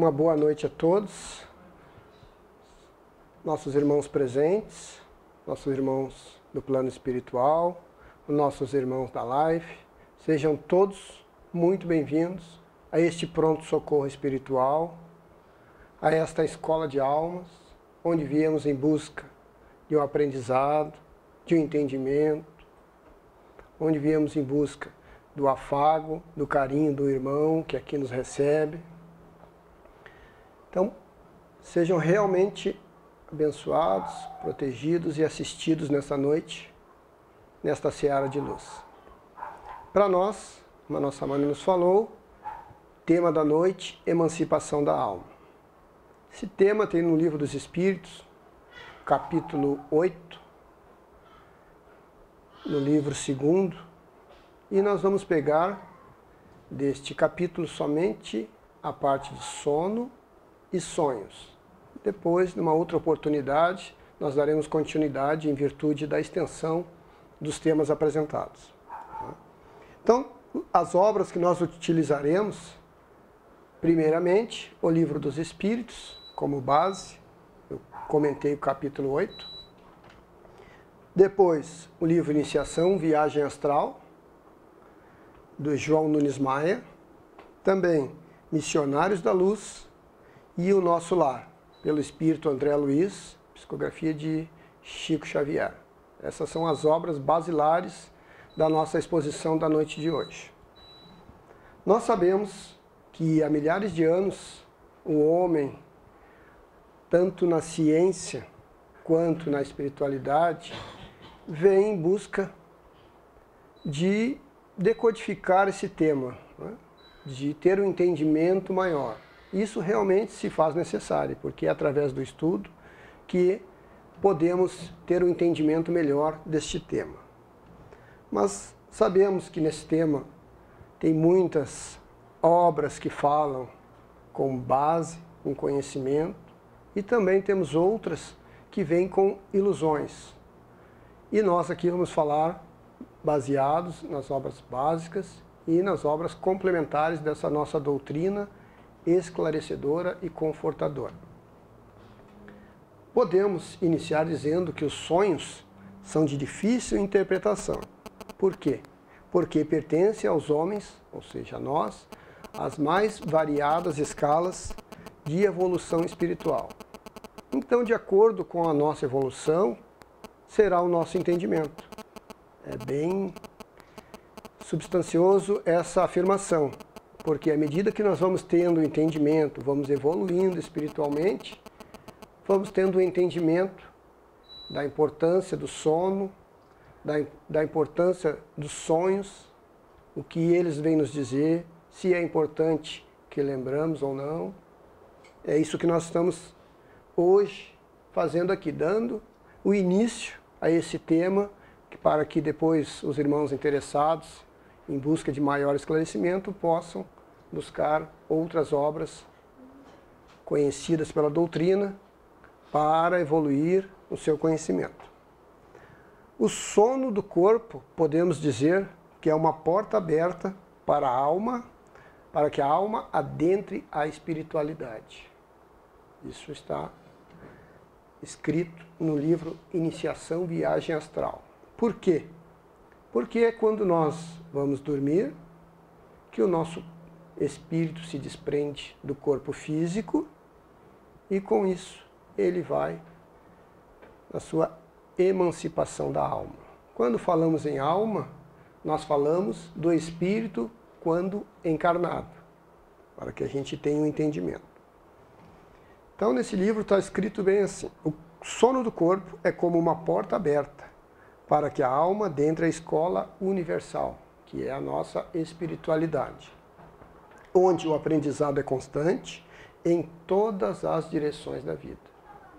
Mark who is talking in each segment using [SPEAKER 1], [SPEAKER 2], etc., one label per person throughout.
[SPEAKER 1] Uma boa noite a todos, nossos irmãos presentes, nossos irmãos do plano espiritual, nossos irmãos da live. Sejam todos muito bem-vindos a este pronto-socorro espiritual, a esta escola de almas, onde viemos em busca de um aprendizado, de um entendimento, onde viemos em busca do afago, do carinho do irmão que aqui nos recebe. Então, sejam realmente abençoados, protegidos e assistidos nessa noite, nesta seara de luz. Para nós, como a nossa mãe nos falou, tema da noite, emancipação da alma. Esse tema tem no Livro dos Espíritos, capítulo 8, no livro 2º, e nós vamos pegar deste capítulo somente a parte de sono e sonhos. Depois, numa outra oportunidade, nós daremos continuidade em virtude da extensão dos temas apresentados. Então, as obras que nós utilizaremos, primeiramente, o Livro dos Espíritos, como base, eu comentei o capítulo 8. Depois, o livro Iniciação, Viagem Astral, do João Nunes Maia. Também, Missionários da Luz, e O Nosso Lar, pelo Espírito André Luiz, psicografia de Chico Xavier. Essas são as obras basilares da nossa exposição da noite de hoje. Nós sabemos que há milhares de anos o homem, tanto na ciência quanto na espiritualidade, vem em busca de decodificar esse tema, né? De ter um entendimento maior. Isso realmente se faz necessário, porque é através do estudo que podemos ter um entendimento melhor deste tema. Mas sabemos que nesse tema tem muitas obras que falam com base, com conhecimento, e também temos outras que vêm com ilusões. E nós aqui vamos falar baseados nas obras básicas e nas obras complementares dessa nossa doutrina esclarecedora e confortadora. Podemos iniciar dizendo que os sonhos são de difícil interpretação. Por quê? Porque pertencem aos homens, ou seja, a nós, as mais variadas escalas de evolução espiritual. Então, de acordo com a nossa evolução, será o nosso entendimento. É bem substancioso essa afirmação, porque à medida que nós vamos tendo entendimento, vamos evoluindo espiritualmente, vamos tendo o entendimento da importância do sono, da importância dos sonhos, o que eles vêm nos dizer, se é importante que lembramos ou não. É isso que nós estamos hoje fazendo aqui, dando o início a esse tema, para que depois os irmãos interessados em busca de maior esclarecimento possam buscar outras obras conhecidas pela doutrina para evoluir o seu conhecimento. O sono do corpo, podemos dizer que é uma porta aberta para a alma, para que a alma adentre a espiritualidade. Isso está escrito no livro Iniciação, Viagem Astral. Por quê? Porque é quando nós vamos dormir que o nosso espírito se desprende do corpo físico e com isso ele vai na sua emancipação da alma. Quando falamos em alma, nós falamos do espírito quando encarnado, para que a gente tenha um entendimento. Então, nesse livro está escrito bem assim: o sono do corpo é como uma porta aberta para que a alma adentre a escola universal, que é a nossa espiritualidade, onde o aprendizado é constante em todas as direções da vida.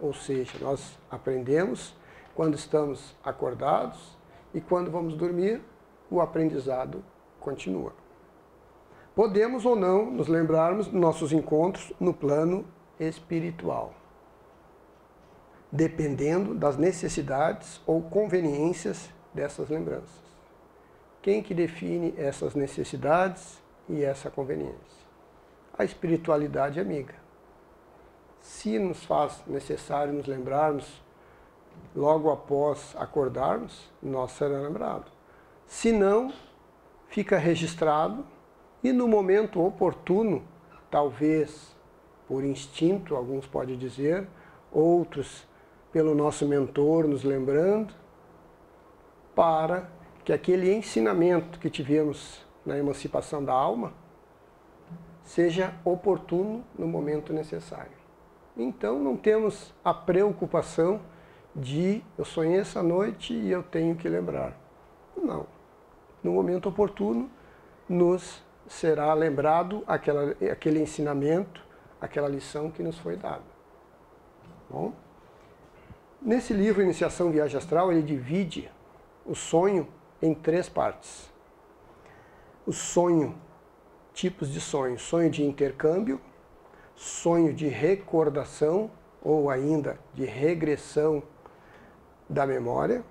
[SPEAKER 1] Ou seja, nós aprendemos quando estamos acordados e quando vamos dormir, o aprendizado continua. Podemos ou não nos lembrarmos dos nossos encontros no plano espiritual, dependendo das necessidades ou conveniências dessas lembranças. Quem que define essas necessidades e essa conveniência? A espiritualidade amiga, se nos faz necessário nos lembrarmos logo após acordarmos, nós será lembrado. Se não, fica registrado e no momento oportuno, talvez por instinto, alguns podem dizer, outros pelo nosso mentor nos lembrando, para que aquele ensinamento que tivemos na emancipação da alma seja oportuno no momento necessário. Então não temos a preocupação de eu sonhei essa noite e eu tenho que lembrar. Não. No momento oportuno nos será lembrado aquele ensinamento, aquela lição que nos foi dada. Bom, nesse livro Iniciação Viagem Astral, ele divide o sonho em 3 partes. O sonho, tipos de sonho: sonho de intercâmbio, sonho de recordação ou ainda de regressão da memória,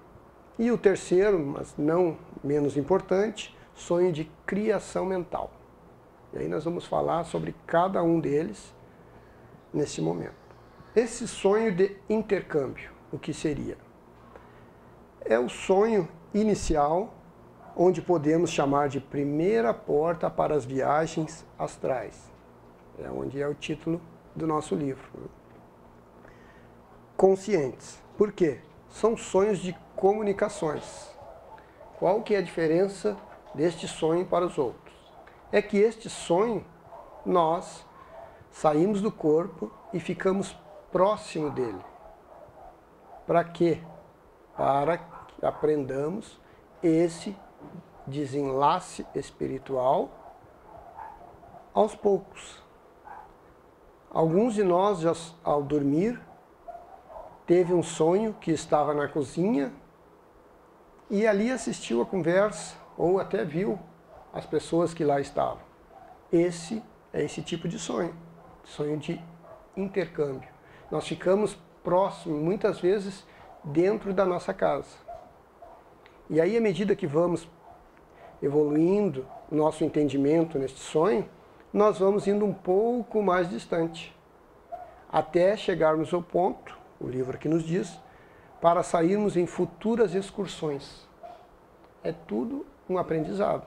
[SPEAKER 1] e o terceiro, mas não menos importante, sonho de criação mental. E aí nós vamos falar sobre cada um deles nesse momento. Esse sonho de intercâmbio, o que seria? É o sonho inicial, onde podemos chamar de primeira porta para as viagens astrais. É onde é o título do nosso livro. Conscientes. Por quê? São sonhos de comunicações. Qual que é a diferença deste sonho para os outros? É que este sonho, nós saímos do corpo e ficamos próximo dele. Para quê? Para que aprendamos esse desenlace espiritual aos poucos. Alguns de nós, já ao dormir, teve um sonho que estava na cozinha e ali assistiu a conversa ou até viu as pessoas que lá estavam. Esse é esse tipo de sonho, sonho de intercâmbio. Nós ficamos próximos, muitas vezes, dentro da nossa casa. E aí, à medida que vamos evoluindo o nosso entendimento neste sonho, nós vamos indo um pouco mais distante, até chegarmos ao ponto, o livro aqui nos diz, para sairmos em futuras excursões. É tudo um aprendizado.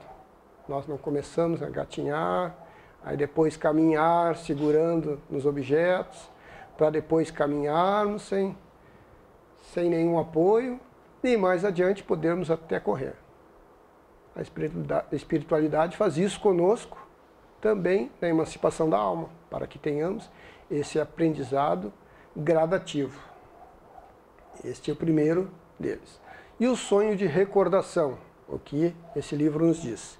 [SPEAKER 1] Nós não começamos a gatinhar, aí depois caminhar segurando nos objetos, para depois caminharmos sem nenhum apoio, e mais adiante podermos até correr. A espiritualidade faz isso conosco também na emancipação da alma, para que tenhamos esse aprendizado gradativo. Este é o primeiro deles. E o sonho de recordação, o que esse livro nos diz?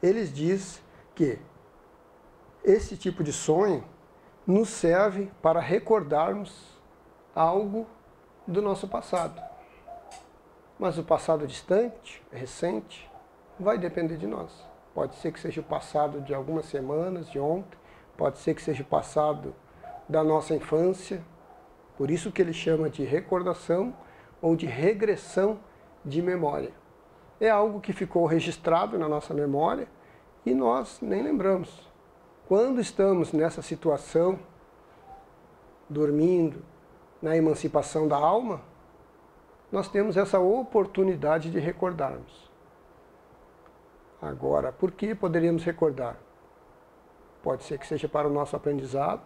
[SPEAKER 1] Ele diz que esse tipo de sonho nos serve para recordarmos algo do nosso passado. Mas o passado distante, recente, vai depender de nós. Pode ser que seja o passado de algumas semanas, de ontem, pode ser que seja o passado da nossa infância. Por isso que ele chama de recordação ou de regressão de memória. É algo que ficou registrado na nossa memória e nós nem lembramos. Quando estamos nessa situação, dormindo, na emancipação da alma, nós temos essa oportunidade de recordarmos. Agora, por que poderíamos recordar? Pode ser que seja para o nosso aprendizado,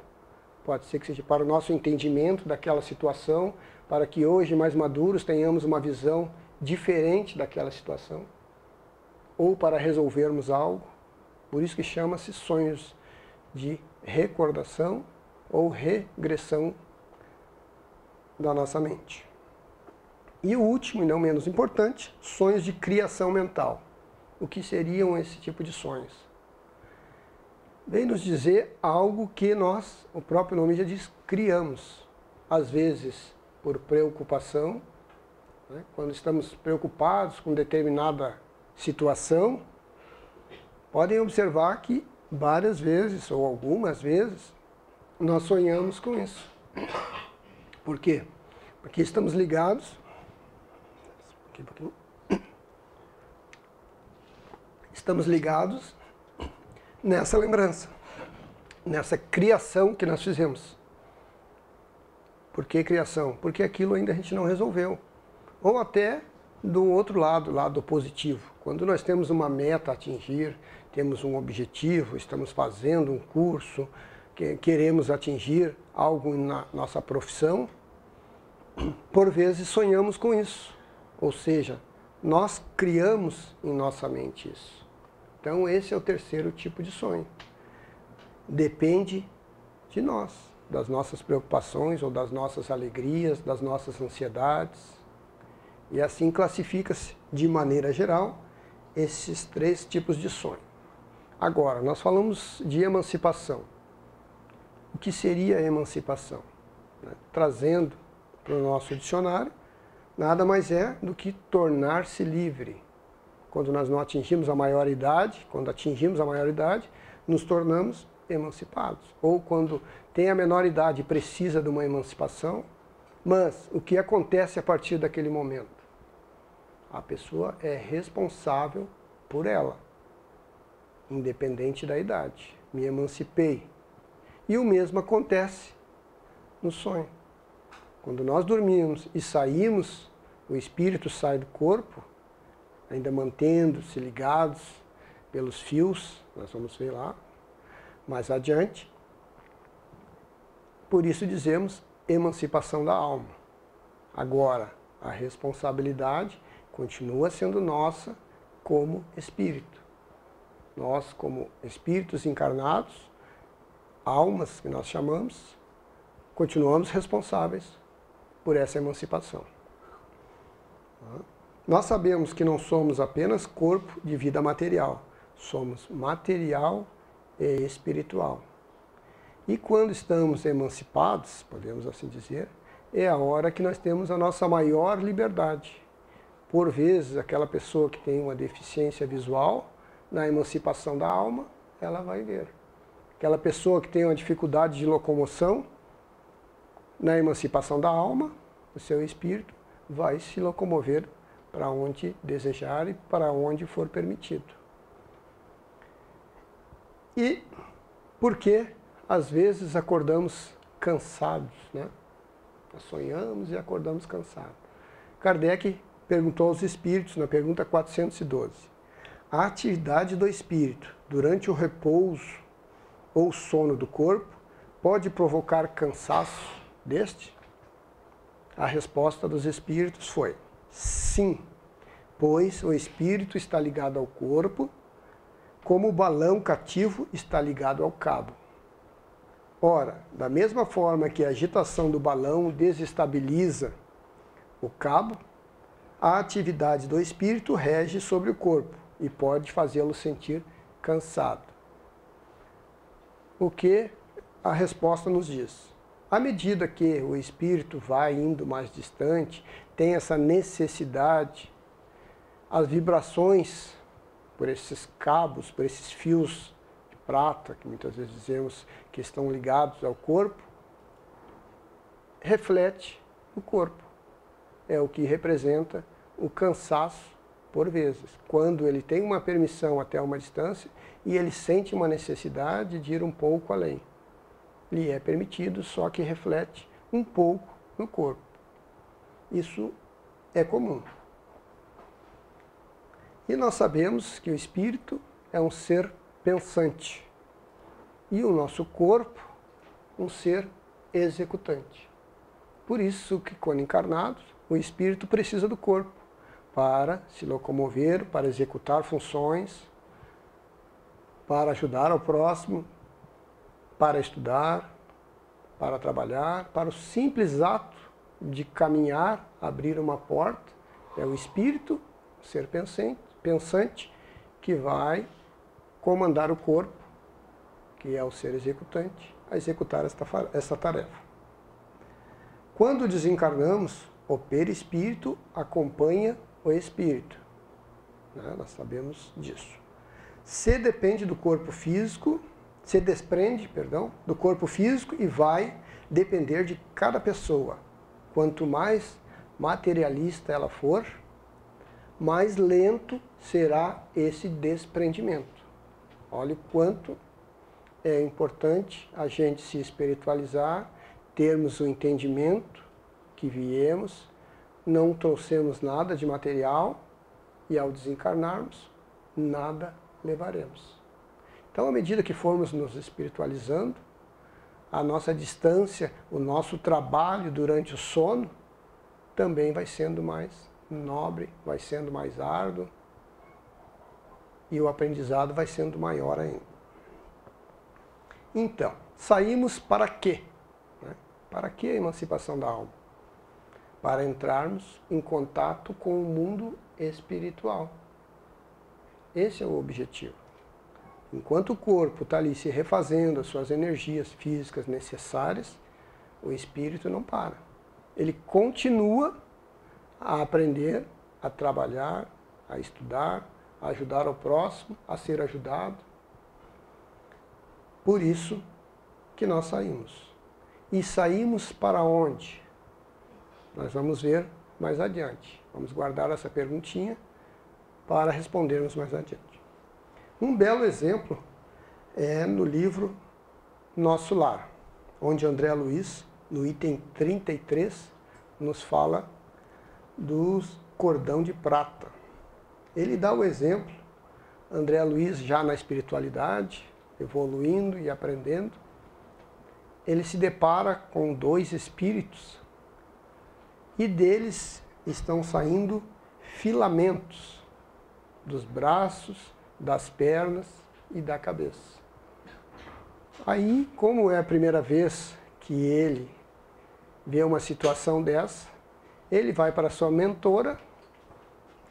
[SPEAKER 1] pode ser que seja para o nosso entendimento daquela situação, para que hoje, mais maduros, tenhamos uma visão diferente daquela situação, ou para resolvermos algo. Por isso que chama-se sonhos de recordação ou regressão da nossa mente. E o último, e não menos importante, sonhos de criação mental. O que seriam esse tipo de sonhos? Vem nos dizer algo que nós, o próprio nome já diz, criamos. Às vezes por preocupação, né? Quando estamos preocupados com determinada situação, podem observar que várias vezes, ou algumas vezes, nós sonhamos com isso. Por quê? Porque estamos ligados... Estamos ligados nessa lembrança, nessa criação que nós fizemos. Por que criação? Porque aquilo ainda a gente não resolveu. Ou até do outro lado, lado positivo. Quando nós temos uma meta a atingir, temos um objetivo, estamos fazendo um curso, queremos atingir algo na nossa profissão, por vezes sonhamos com isso. Ou seja, nós criamos em nossa mente isso. Então esse é o terceiro tipo de sonho. Depende de nós, das nossas preocupações ou das nossas alegrias, das nossas ansiedades. E assim classifica-se, de maneira geral, esses três tipos de sonho. Agora, nós falamos de emancipação. O que seria emancipação? Trazendo para o nosso dicionário, nada mais é do que tornar-se livre. Quando nós não atingimos a maioridade, quando atingimos a maioridade, nos tornamos emancipados. Ou quando tem a menor idade e precisa de uma emancipação, mas o que acontece a partir daquele momento? A pessoa é responsável por ela, independente da idade. Me emancipei. E o mesmo acontece no sonho. Quando nós dormimos e saímos, o espírito sai do corpo, ainda mantendo-se ligados pelos fios, nós vamos ver lá mais adiante. Por isso dizemos emancipação da alma. Agora, a responsabilidade continua sendo nossa como espírito. Nós, como espíritos encarnados, almas que nós chamamos, continuamos responsáveis por essa emancipação. Nós sabemos que não somos apenas corpo de vida material, somos material e espiritual. E quando estamos emancipados, podemos assim dizer, é a hora que nós temos a nossa maior liberdade. Por vezes, aquela pessoa que tem uma deficiência visual, na emancipação da alma, ela vai ver. Aquela pessoa que tem uma dificuldade de locomoção, na emancipação da alma, o seu espírito vai se locomover para onde desejar e para onde for permitido. E por que, às vezes, acordamos cansados, né? Nós sonhamos e acordamos cansados. Kardec perguntou aos espíritos, na pergunta 412, a atividade do espírito durante o repouso ou sono do corpo pode provocar cansaço deste? A resposta dos espíritos foi sim, pois o espírito está ligado ao corpo, como o balão cativo está ligado ao cabo. Ora, da mesma forma que a agitação do balão desestabiliza o cabo, a atividade do espírito rege sobre o corpo e pode fazê-lo sentir cansado. O que a resposta nos diz? À medida que o espírito vai indo mais distante, tem essa necessidade, as vibrações por esses cabos, por esses fios de prata, que muitas vezes dizemos que estão ligados ao corpo, reflete no corpo. É o que representa o cansaço por vezes, quando ele tem uma permissão até uma distância e ele sente uma necessidade de ir um pouco além. Lhe é permitido, só que reflete um pouco no corpo. Isso é comum. E nós sabemos que o espírito é um ser pensante e o nosso corpo um ser executante. Por isso que, quando encarnados, o espírito precisa do corpo para se locomover, para executar funções, para ajudar ao próximo, para estudar, para trabalhar, para o simples ato de caminhar, abrir uma porta. É o espírito, o ser pensante, que vai comandar o corpo, que é o ser executante, a executar essa tarefa. Quando desencarnamos, o perispírito acompanha o espírito. Nós sabemos disso. Se desprende do corpo físico do corpo físico e vai depender de cada pessoa. Quanto mais materialista ela for, mais lento será esse desprendimento. Olha o quanto é importante a gente se espiritualizar termos o entendimento que viemos, não trouxemos nada de material e ao desencarnarmos, nada levaremos. Então, à medida que formos nos espiritualizando, a nossa distância, o nosso trabalho durante o sono também vai sendo mais nobre, vai sendo mais árduo e o aprendizado vai sendo maior ainda. Então, saímos para quê? Para que a emancipação da alma? Para entrarmos em contato com o mundo espiritual. Esse é o objetivo. Enquanto o corpo está ali se refazendo as suas energias físicas necessárias, o espírito não para. Ele continua a aprender, a trabalhar, a estudar, a ajudar o próximo, a ser ajudado. Por isso que nós saímos. E saímos para onde? Nós vamos ver mais adiante. Vamos guardar essa perguntinha para respondermos mais adiante. Um belo exemplo é no livro Nosso Lar, onde André Luiz, no item 33, nos fala do cordão de prata. Ele dá o exemplo, André Luiz já na espiritualidade, evoluindo e aprendendo, ele se depara com dois espíritos e deles estão saindo filamentos dos braços, das pernas e da cabeça. Aí, como é a primeira vez que ele vê uma situação dessa, ele vai para sua mentora,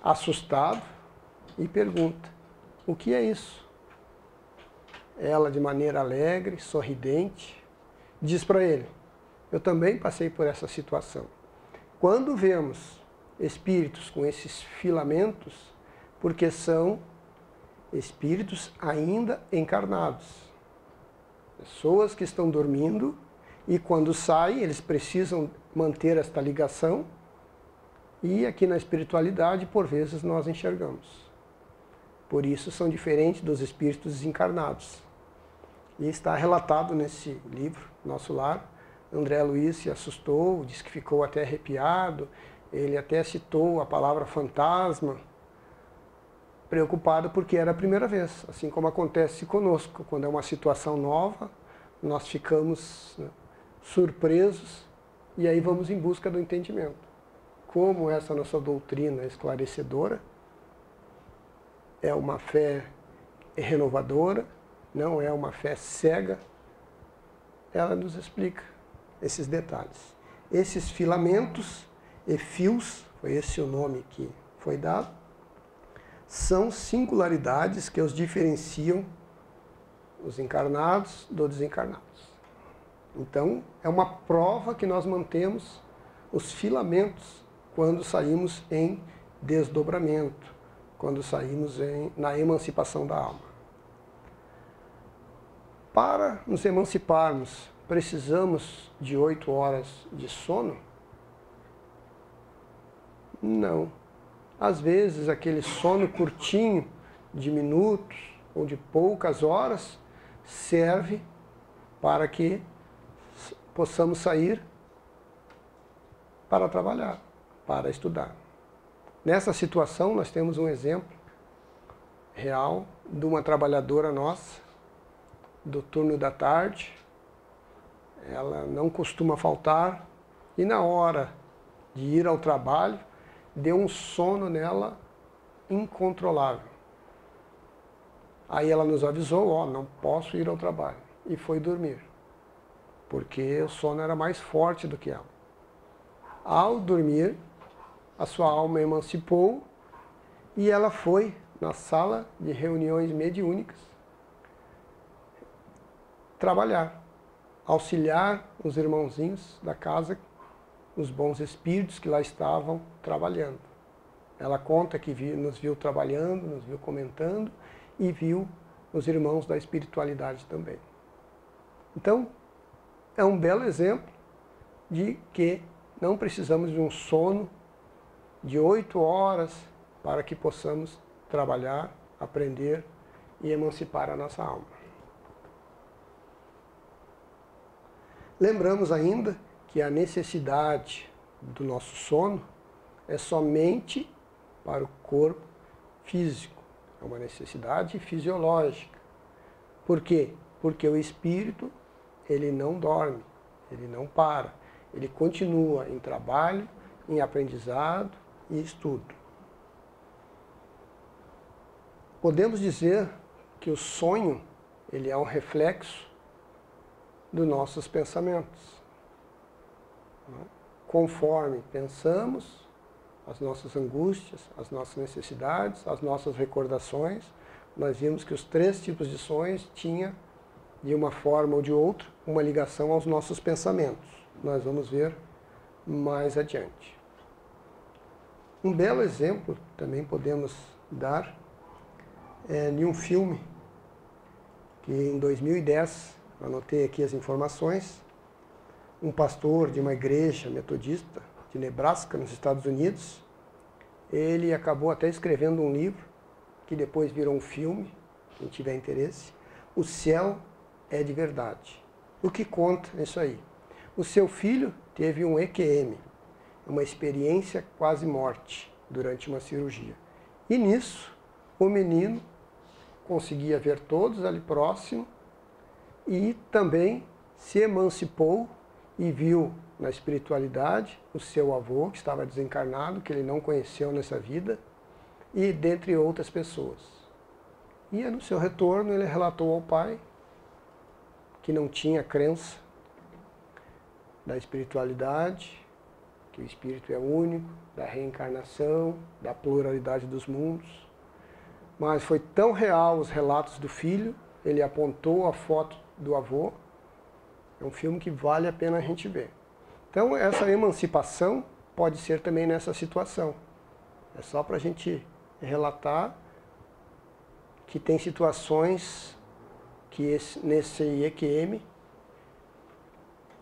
[SPEAKER 1] assustado, e pergunta: o que é isso? Ela, de maneira alegre, sorridente, diz para ele: eu também passei por essa situação. Quando vemos espíritos com esses filamentos, porque são espíritos ainda encarnados. Pessoas que estão dormindo e quando saem eles precisam manter esta ligação e aqui na espiritualidade por vezes nós enxergamos. Por isso são diferentes dos espíritos desencarnados. E está relatado nesse livro, Nosso Lar. André Luiz se assustou, disse que ficou até arrepiado, ele até citou a palavra fantasma, preocupado porque era a primeira vez, assim como acontece conosco. Quando é uma situação nova, nós ficamos surpresos e aí vamos em busca do entendimento. Como essa nossa doutrina esclarecedora é uma fé renovadora, não é uma fé cega, ela nos explica esses detalhes. Esses filamentos e fios, foi esse o nome que foi dado, são singularidades que os diferenciam os encarnados dos desencarnados. Então, é uma prova que nós mantemos os filamentos quando saímos em desdobramento, quando saímos na emancipação da alma. Para nos emanciparmos, precisamos de 8 horas de sono? Não. Às vezes, aquele sono curtinho, de minutos ou de poucas horas, serve para que possamos sair para trabalhar, para estudar. Nessa situação, nós temos um exemplo real de uma trabalhadora nossa, do turno da tarde. Ela não costuma faltar e na hora de ir ao trabalho, deu um sono nela incontrolável. Aí ela nos avisou: não posso ir ao trabalho. E foi dormir, porque o sono era mais forte do que ela. Ao dormir, a sua alma emancipou e ela foi na sala de reuniões mediúnicas trabalhar, auxiliar os irmãozinhos da casa, os bons espíritos que lá estavam trabalhando. Ela conta que nos viu trabalhando, nos viu comentando e viu os irmãos da espiritualidade também. Então, é um belo exemplo de que não precisamos de um sono de 8 horas para que possamos trabalhar, aprender e emancipar a nossa alma. Lembramos ainda que a necessidade do nosso sono é somente para o corpo físico, é uma necessidade fisiológica. Por quê? Porque o espírito, ele não dorme, ele não para, ele continua em trabalho, em aprendizado e estudo. Podemos dizer que o sonho, ele é um reflexo dos nossos pensamentos. Conforme pensamos, as nossas angústias, as nossas necessidades, as nossas recordações, nós vimos que os 3 tipos de sonhos tinham, de uma forma ou de outra, uma ligação aos nossos pensamentos. Nós vamos ver mais adiante. Um belo exemplo também podemos dar de um filme que em 2010, anotei aqui as informações, um pastor de uma igreja metodista de Nebraska, nos Estados Unidos, ele acabou até escrevendo um livro, que depois virou um filme, quem tiver interesse, O Céu é de Verdade. O que conta isso aí? O seu filho teve um EQM, uma experiência quase morte, durante uma cirurgia. E nisso, o menino conseguia ver todos ali próximo e também se emancipou e viu na espiritualidade o seu avô, que estava desencarnado, que ele não conheceu nessa vida, e dentre outras pessoas. E no seu retorno ele relatou ao pai que não tinha crença da espiritualidade, que o espírito é único, da reencarnação, da pluralidade dos mundos. Mas foi tão real os relatos do filho, ele apontou a foto do avô. É um filme que vale a pena a gente ver. Então, essa emancipação pode ser também nessa situação. É só para a gente relatar que tem situações que nesse EQM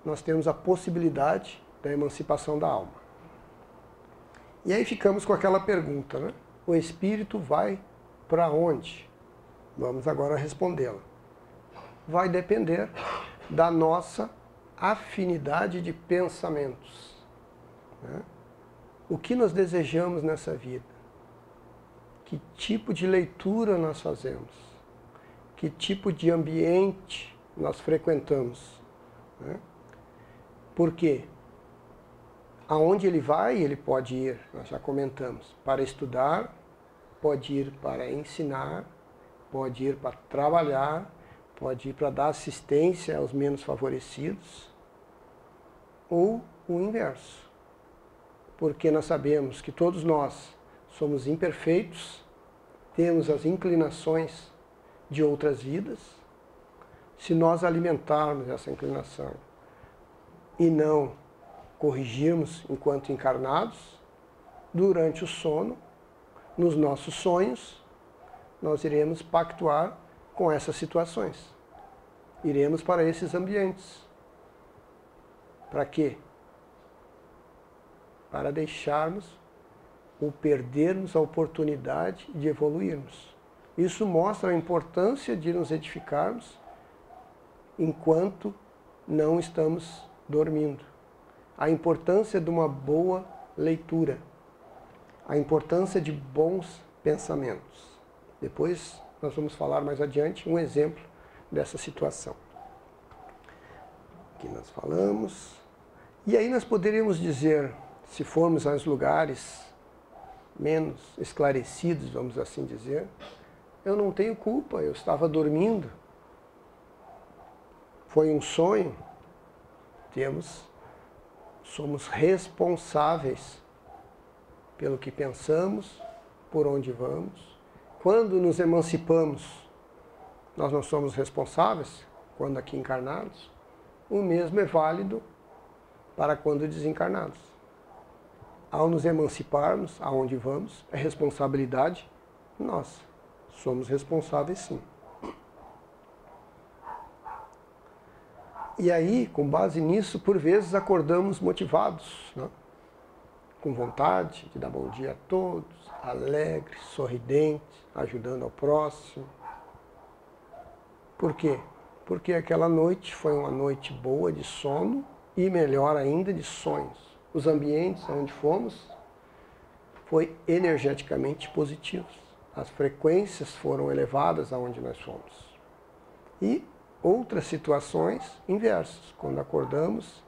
[SPEAKER 1] nós temos a possibilidade da emancipação da alma. E aí ficamos com aquela pergunta, né? O espírito vai para onde? Vamos agora respondê-la. Vai depender da nossa afinidade de pensamentos, né? O que nós desejamos nessa vida? Que tipo de leitura nós fazemos? Que tipo de ambiente nós frequentamos, né? Por quê? Aonde ele vai, ele pode ir, nós já comentamos, para estudar, pode ir para ensinar, pode ir para trabalhar, pode ir para dar assistência aos menos favorecidos, ou o inverso. Porque nós sabemos que todos nós somos imperfeitos, temos as inclinações de outras vidas. Se nós alimentarmos essa inclinação e não corrigirmos enquanto encarnados, durante o sono, nos nossos sonhos, nós iremos pactuar com essas situações. Iremos para esses ambientes. Para quê? Para deixarmos ou perdermos a oportunidade de evoluirmos. Isso mostra a importância de nos edificarmos enquanto não estamos dormindo. A importância de uma boa leitura. A importância de bons pensamentos. Depois nós vamos falar mais adiante um exemplo dessa situação. Aqui nós falamos. E aí nós poderíamos dizer, se formos aos lugares menos esclarecidos, vamos assim dizer, eu não tenho culpa, eu estava dormindo. Foi um sonho. Somos responsáveis pelo que pensamos, por onde vamos. Quando nos emancipamos, nós não somos responsáveis, quando aqui encarnados. O mesmo é válido para quando desencarnados. Ao nos emanciparmos, aonde vamos, é responsabilidade nossa. Somos responsáveis sim. E aí, com base nisso, por vezes acordamos motivados, né? Com vontade de dar bom dia a todos, alegres, sorridentes, ajudando ao próximo. Por quê? porque aquela noite foi uma noite boa de sono e, melhor ainda, de sonhos. Os ambientes onde fomos foi energeticamente positivos. As frequências foram elevadas aonde nós fomos. E outras situações inversas, quando acordamos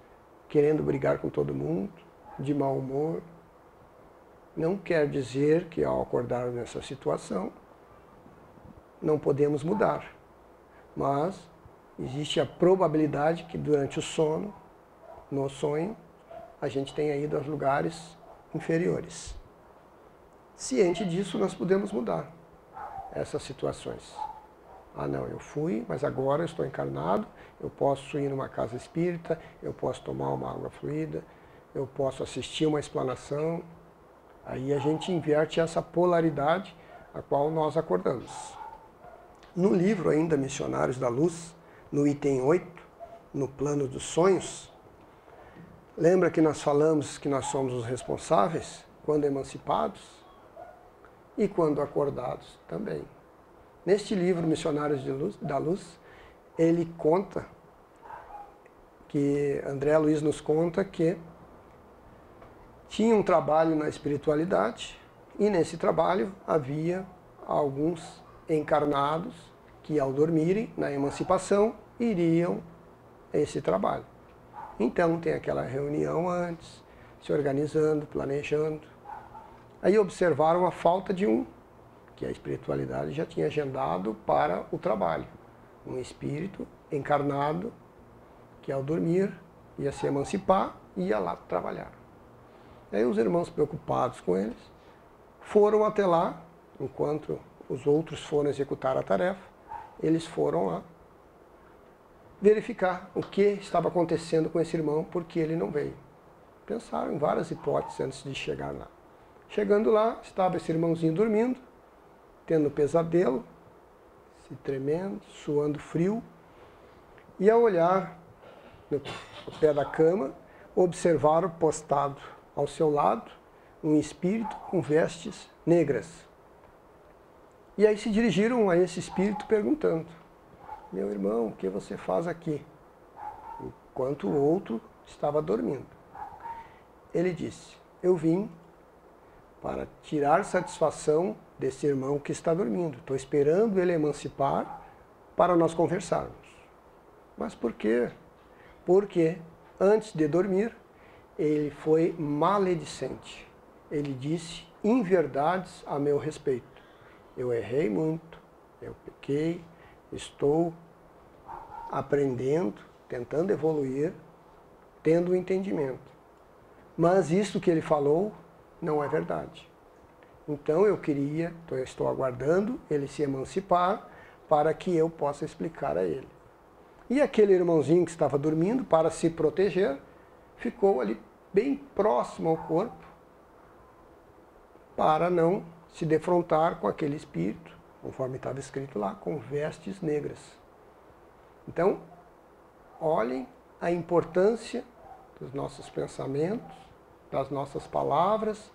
[SPEAKER 1] querendo brigar com todo mundo, de mau humor, não quer dizer que ao acordar nessa situação não podemos mudar, mas existe a probabilidade que durante o sono, no sonho, a gente tenha ido aos lugares inferiores. Ciente disso, nós podemos mudar essas situações. Ah não, eu fui, mas agora eu estou encarnado, eu posso ir numa casa espírita, eu posso tomar uma água fluida, eu posso assistir uma explanação. Aí a gente inverte essa polaridade a qual nós acordamos. No livro ainda Missionários da Luz, no item 8, no plano dos sonhos, lembra que nós falamos que nós somos os responsáveis quando emancipados e quando acordados também. Neste livro Missionários da Luz, ele conta que, André Luiz nos conta que tinha um trabalho na espiritualidade e nesse trabalho havia alguns encarnados que ao dormirem na emancipação iriam a esse trabalho. Então tem aquela reunião antes, se organizando, planejando. Aí observaram a falta de um, que a espiritualidade já tinha agendado para o trabalho. Um espírito encarnado que ao dormir ia se emancipar e ia lá trabalhar. Aí os irmãos, preocupados com eles, foram até lá, enquanto os outros foram executar a tarefa, eles foram lá verificar o que estava acontecendo com esse irmão, porque ele não veio. Pensaram em várias hipóteses antes de chegar lá. Chegando lá, estava esse irmãozinho dormindo, tendo pesadelo, se tremendo, suando frio, e ao olhar no pé da cama, observaram postado ao seu lado um espírito com vestes negras. E aí se dirigiram a esse espírito perguntando: meu irmão, o que você faz aqui? Enquanto o outro estava dormindo. Ele disse: eu vim para tirar satisfação desse irmão que está dormindo. Estou esperando ele emancipar para nós conversarmos. Mas por quê? Porque antes de dormir, ele foi maledicente. Ele disse inverdades a meu respeito. Eu errei muito, eu pequei, estou aprendendo, tentando evoluir, tendo um entendimento. Mas isso que ele falou não é verdade. Então eu estou aguardando ele se emancipar para que eu possa explicar a ele. E aquele irmãozinho que estava dormindo, para se proteger, ficou ali bem próximo ao corpo, para não se defrontar com aquele espírito, conforme estava escrito lá, com vestes negras. Então, olhem a importância dos nossos pensamentos, das nossas palavras,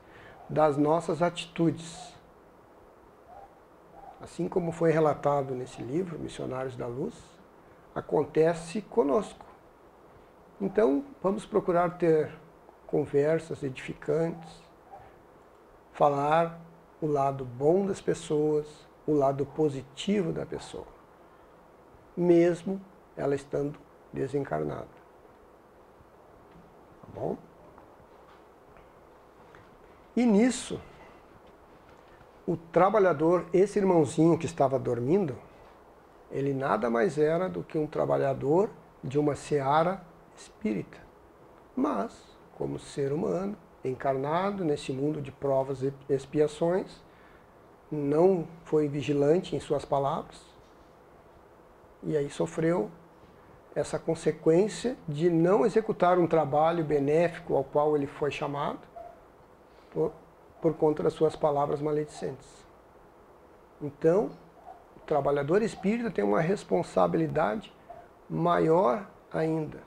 [SPEAKER 1] das nossas atitudes. Assim como foi relatado nesse livro, Missionários da Luz, acontece conosco. Então, vamos procurar ter conversas edificantes, falar o lado bom das pessoas, o lado positivo da pessoa, mesmo ela estando desencarnada. Tá bom? E nisso, o trabalhador, esse irmãozinho que estava dormindo, ele nada mais era do que um trabalhador de uma seara espírita. Mas, como ser humano, encarnado nesse mundo de provas e expiações, não foi vigilante em suas palavras, e aí sofreu essa consequência de não executar um trabalho benéfico ao qual ele foi chamado, por conta das suas palavras maledicentes. Então, o trabalhador espírita tem uma responsabilidade maior ainda.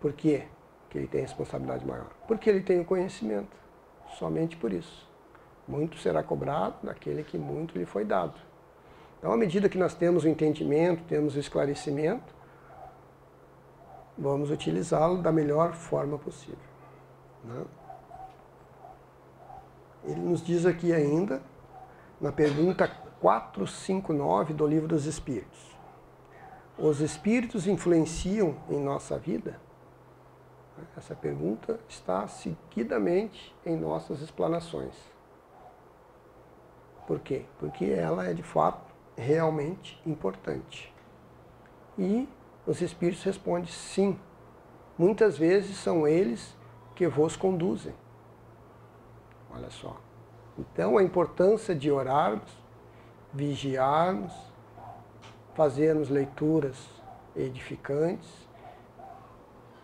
[SPEAKER 1] Por quê que ele tem responsabilidade maior? Porque ele tem o conhecimento, somente por isso. Muito será cobrado daquele que muito lhe foi dado. Então, à medida que nós temos o entendimento, temos o esclarecimento, vamos utilizá-lo da melhor forma possível, né? Ele nos diz aqui ainda, na pergunta 459 do Livro dos Espíritos: os espíritos influenciam em nossa vida? Essa pergunta está seguidamente em nossas explanações. Por quê? Porque ela é de fato realmente importante. E os espíritos respondem sim. Muitas vezes são eles que vos conduzem. Olha só. Então a importância de orarmos, vigiarmos, fazermos leituras edificantes,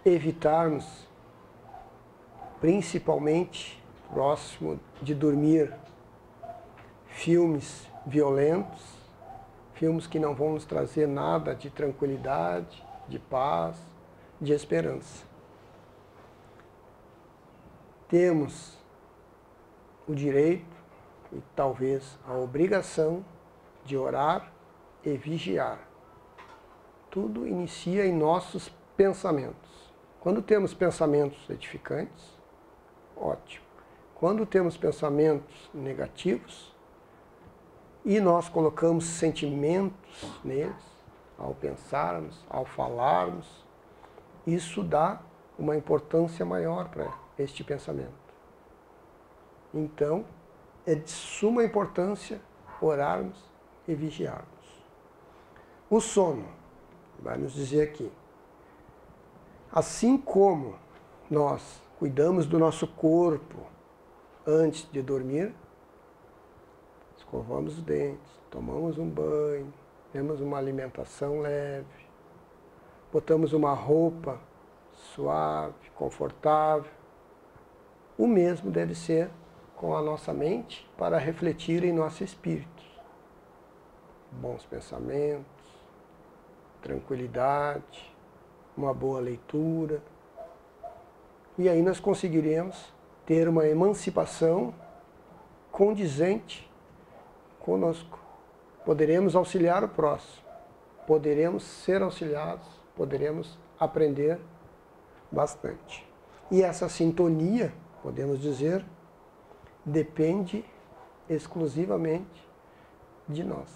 [SPEAKER 1] evitarmos, principalmente próximo de dormir, filmes violentos, filmes que não vão nos trazer nada de tranquilidade, de paz, de esperança. Temos o direito e talvez a obrigação de orar e vigiar. Tudo inicia em nossos pensamentos. Quando temos pensamentos edificantes, ótimo. Quando temos pensamentos negativos e nós colocamos sentimentos neles, ao pensarmos, ao falarmos, isso dá uma importância maior para este pensamento. Então, é de suma importância orarmos e vigiarmos. O sono, vai nos dizer aqui, assim como nós cuidamos do nosso corpo antes de dormir, escovamos os dentes, tomamos um banho, temos uma alimentação leve, botamos uma roupa suave, confortável, o mesmo deve ser com a nossa mente para refletir em nosso espírito. Bons pensamentos, tranquilidade, uma boa leitura. E aí nós conseguiremos ter uma emancipação condizente conosco. Poderemos auxiliar o próximo, poderemos ser auxiliados, poderemos aprender bastante. E essa sintonia, podemos dizer, depende exclusivamente de nós.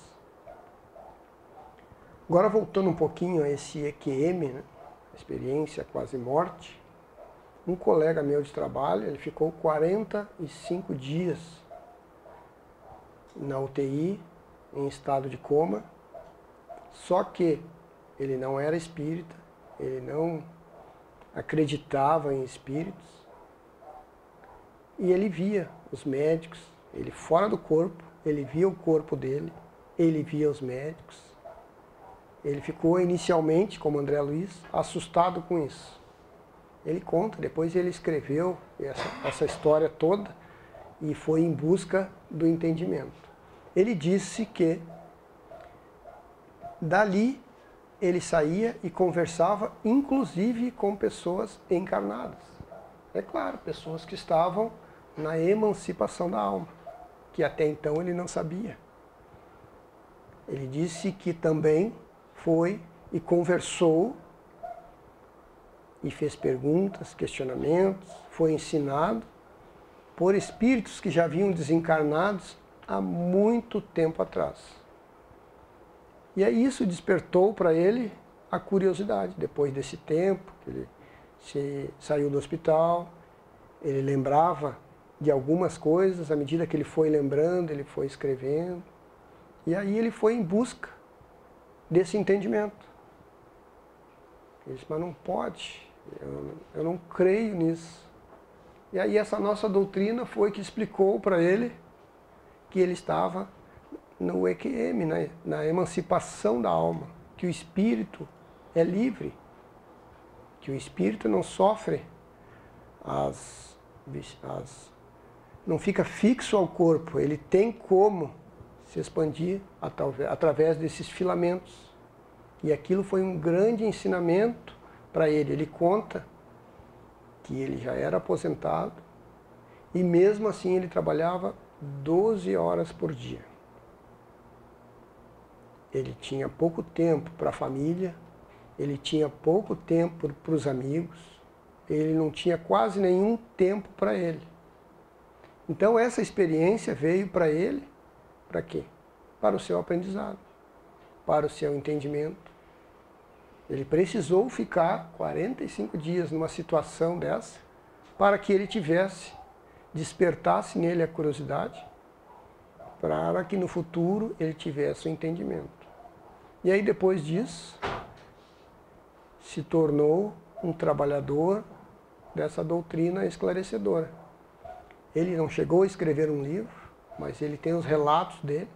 [SPEAKER 1] Agora, voltando um pouquinho a esse EQM, né, experiência quase morte, um colega meu de trabalho, ele ficou 45 dias na UTI, em estado de coma, só que ele não era espírita, ele não acreditava em espíritos, e ele via os médicos, ele fora do corpo, ele via o corpo dele, ele via os médicos. Ele ficou inicialmente, como André Luiz, assustado com isso. Ele conta, depois ele escreveu essa história toda e foi em busca do entendimento. Ele disse que dali ele saía e conversava, inclusive com pessoas encarnadas. É claro, pessoas que estavam na emancipação da alma, que até então ele não sabia. Ele disse que também foi e conversou e fez perguntas, questionamentos, foi ensinado por espíritos que já haviam desencarnados há muito tempo atrás. E aí isso despertou para ele a curiosidade. Depois desse tempo que ele saiu do hospital, ele lembrava de algumas coisas, à medida que ele foi lembrando, ele foi escrevendo, e aí ele foi em busca desse entendimento. Ele disse, mas não pode, eu não creio nisso. E aí essa nossa doutrina foi que explicou para ele que ele estava no EQM, na emancipação da alma, que o espírito é livre, que o espírito não sofre não fica fixo ao corpo, ele tem como se expandir através desses filamentos. E aquilo foi um grande ensinamento para ele. Ele conta que ele já era aposentado e mesmo assim ele trabalhava 12 horas por dia. ele tinha pouco tempo para a família, ele tinha pouco tempo para os amigos, ele não tinha quase nenhum tempo para ele. Então essa experiência veio para ele, para quê? Para o seu aprendizado, para o seu entendimento. Ele precisou ficar 45 dias numa situação dessa para que ele despertasse nele a curiosidade, para que no futuro ele tivesse o entendimento. E aí depois disso, se tornou um trabalhador dessa doutrina esclarecedora. Ele não chegou a escrever um livro, mas ele tem os relatos dele,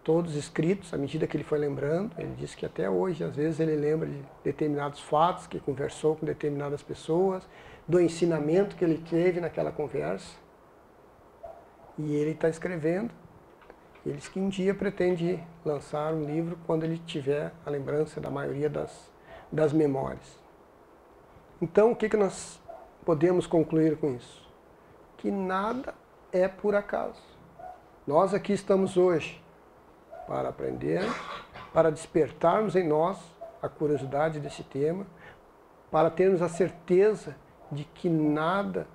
[SPEAKER 1] todos escritos, à medida que ele foi lembrando. Ele disse que até hoje, às vezes, ele lembra de determinados fatos, que conversou com determinadas pessoas, do ensinamento que ele teve naquela conversa. E ele está escrevendo. Ele diz que um dia pretende lançar um livro quando ele tiver a lembrança da maioria das memórias. Então, o que nós podemos concluir com isso? Que nada é por acaso. Nós aqui estamos hoje para aprender, para despertarmos em nós a curiosidade desse tema, para termos a certeza de que nada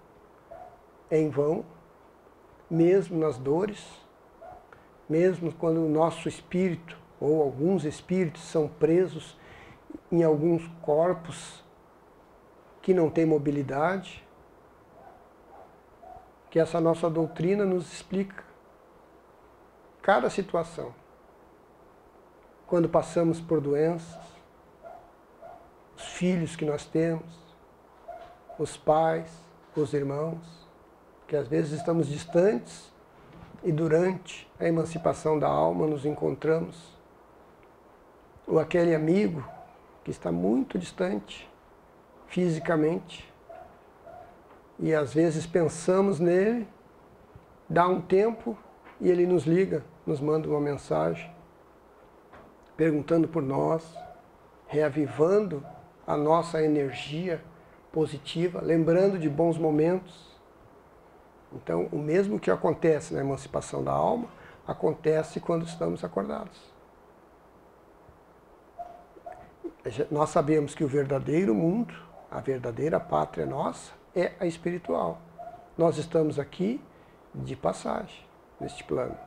[SPEAKER 1] é em vão, mesmo nas dores, mesmo quando o nosso espírito ou alguns espíritos são presos em alguns corpos que não têm mobilidade, que essa nossa doutrina nos explica cada situação. Quando passamos por doenças, os filhos que nós temos, os pais, os irmãos, que às vezes estamos distantes e durante a emancipação da alma nos encontramos, ou aquele amigo que está muito distante fisicamente e às vezes pensamos nele, dá um tempo e ele nos liga, nos manda uma mensagem perguntando por nós, reavivando a nossa energia positiva, lembrando de bons momentos. Então, o mesmo que acontece na emancipação da alma, acontece quando estamos acordados. Nós sabemos que o verdadeiro mundo, a verdadeira pátria nossa, é a espiritual. Nós estamos aqui de passagem, neste plano.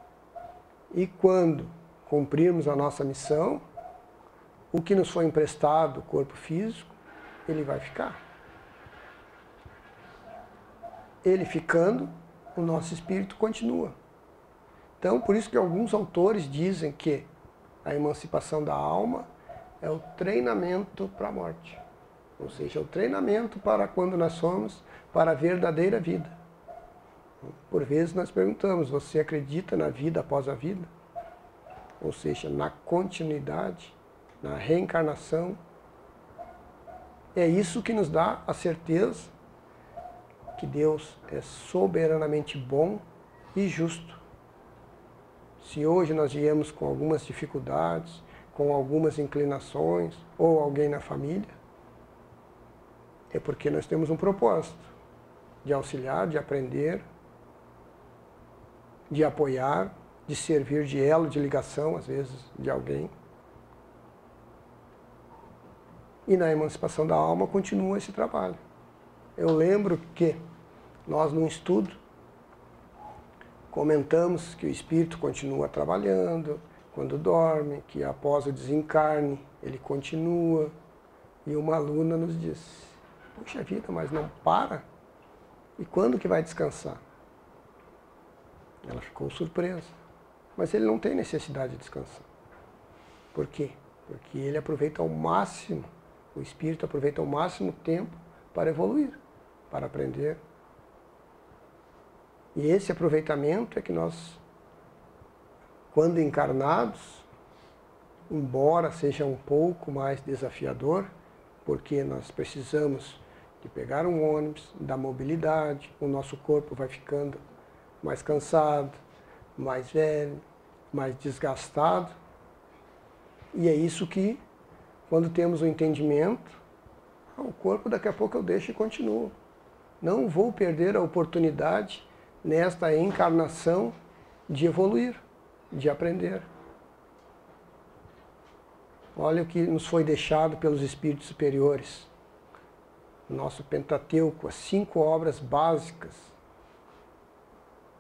[SPEAKER 1] E quando cumprirmos a nossa missão, o que nos foi emprestado, o corpo físico, ele vai ficar. Ele ficando, o nosso espírito continua. Então, por isso que alguns autores dizem que a emancipação da alma é o treinamento para a morte. Ou seja, o treinamento para quando nós somos para a verdadeira vida. Por vezes nós perguntamos, você acredita na vida após a vida? Ou seja, na continuidade, na reencarnação. É isso que nos dá a certeza que Deus é soberanamente bom e justo. Se hoje nós viemos com algumas dificuldades, com algumas inclinações, ou alguém na família, é porque nós temos um propósito de auxiliar, de aprender, de apoiar, de servir de elo, de ligação, às vezes, de alguém. E na emancipação da alma continua esse trabalho. Eu lembro que nós, num estudo, comentamos que o espírito continua trabalhando quando dorme, que após o desencarne ele continua. E uma aluna nos disse, puxa vida, mas não para? E quando que vai descansar? Ela ficou surpresa. Mas ele não tem necessidade de descansar. Por quê? Porque ele aproveita ao máximo, o espírito aproveita ao máximo tempo para evoluir, para aprender. E esse aproveitamento é que nós, quando encarnados, embora seja um pouco mais desafiador, porque nós precisamos de pegar um ônibus, da mobilidade, o nosso corpo vai ficando mais cansado, mais velho, mais desgastado. E é isso que, quando temos o entendimento, o corpo daqui a pouco eu deixo e continuo. Não vou perder a oportunidade nesta encarnação de evoluir, de aprender. Olha o que nos foi deixado pelos espíritos superiores. O nosso Pentateuco, as 5 obras básicas.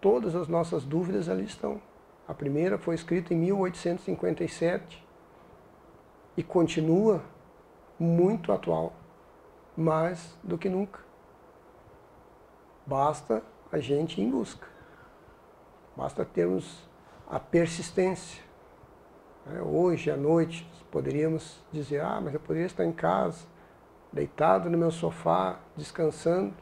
[SPEAKER 1] Todas as nossas dúvidas ali estão. A primeira foi escrita em 1857 e continua muito atual, mais do que nunca. Basta a gente ir em busca. Basta termos a persistência. Hoje à noite poderíamos dizer, mas eu poderia estar em casa, deitado no meu sofá, descansando,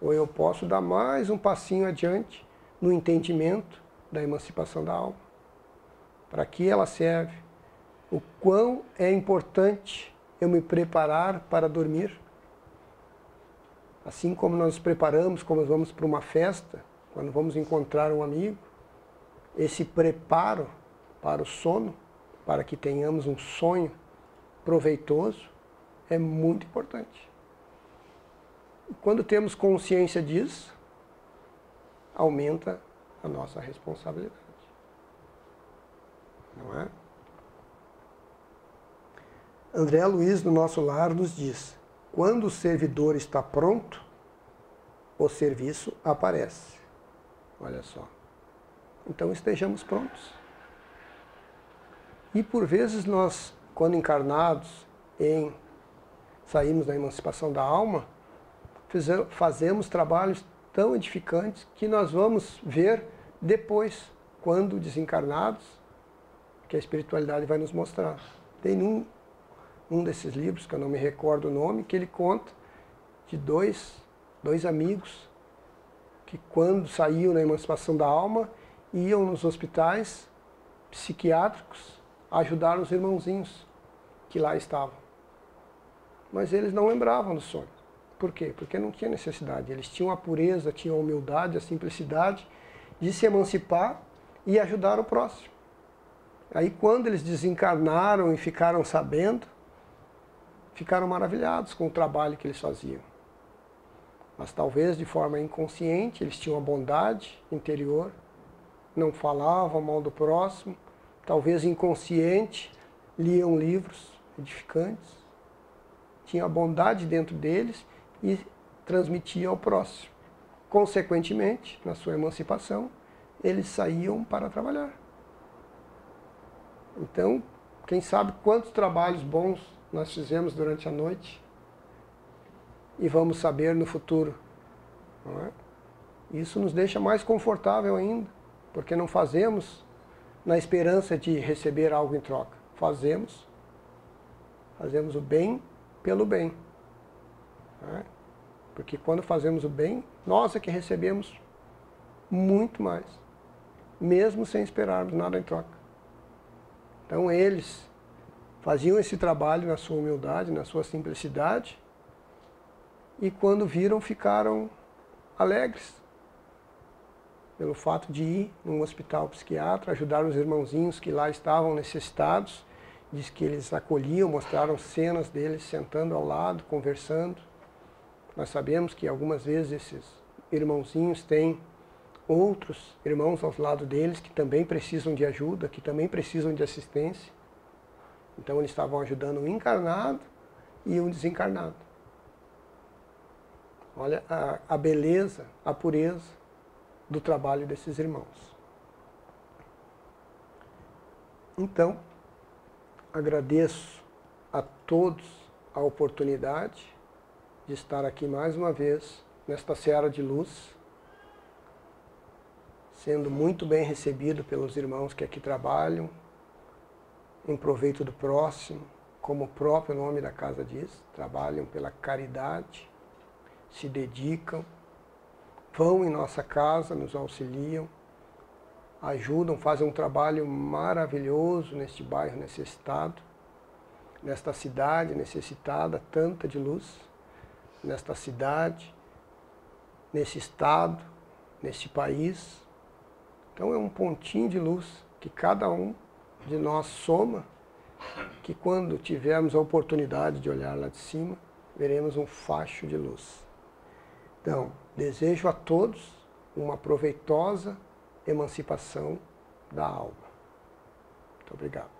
[SPEAKER 1] ou eu posso dar mais um passinho adiante no entendimento da emancipação da alma. Para que ela serve? O quão é importante eu me preparar para dormir. Assim como nós nos preparamos, quando vamos para uma festa, quando vamos encontrar um amigo, esse preparo para o sono, para que tenhamos um sonho proveitoso, é muito importante. E quando temos consciência disso, aumenta a nossa responsabilidade. Não é? André Luiz, do Nosso Lar, nos diz: quando o servidor está pronto, o serviço aparece. Olha só. Então estejamos prontos. E por vezes nós, quando encarnados, saímos da emancipação da alma, fazemos trabalhos tão edificantes que nós vamos ver depois, quando desencarnados, que a espiritualidade vai nos mostrar. Tem um desses livros, que eu não me recordo o nome, que ele conta de dois amigos que, quando saíam da emancipação da alma, iam nos hospitais psiquiátricos ajudar os irmãozinhos que lá estavam. Mas eles não lembravam do sonho. Por quê? Porque não tinha necessidade. Eles tinham a pureza, tinham a humildade, a simplicidade de se emancipar e ajudar o próximo. Aí quando eles desencarnaram e ficaram sabendo, ficaram maravilhados com o trabalho que eles faziam. Mas talvez de forma inconsciente, eles tinham a bondade interior, não falavam mal do próximo, talvez inconsciente, liam livros edificantes, tinham a bondade dentro deles e transmitiam ao próximo. Consequentemente, na sua emancipação, eles saíam para trabalhar. Então, quem sabe quantos trabalhos bons nós fizemos durante a noite e vamos saber no futuro, não é? Isso nos deixa mais confortável ainda, porque não fazemos na esperança de receber algo em troca. Fazemos o bem pelo bem, não é? Porque quando fazemos o bem, nós é que recebemos muito mais, mesmo sem esperarmos nada em troca. Então eles faziam esse trabalho na sua humildade, na sua simplicidade, e quando viram, ficaram alegres pelo fato de ir num hospital psiquiátrico, ajudar os irmãozinhos que lá estavam necessitados. Diz que eles acolhiam, mostraram cenas deles sentando ao lado, conversando. Nós sabemos que algumas vezes esses irmãozinhos têm outros irmãos ao lado deles que também precisam de ajuda, que também precisam de assistência. Então eles estavam ajudando um encarnado e um desencarnado. Olha a beleza, a pureza do trabalho desses irmãos. Então, agradeço a todos a oportunidade de estar aqui mais uma vez nesta seara de luz, sendo muito bem recebido pelos irmãos que aqui trabalham, em proveito do próximo, como o próprio nome da casa diz, trabalham pela caridade, se dedicam, vão em nossa casa, nos auxiliam, ajudam, fazem um trabalho maravilhoso neste bairro necessitado, nesta cidade necessitada, tanta de luz, nesta cidade, nesse estado, neste país. Então é um pontinho de luz que cada um de nós soma, que quando tivermos a oportunidade de olhar lá de cima, veremos um facho de luz. Então, desejo a todos uma proveitosa emancipação da alma. Muito obrigado.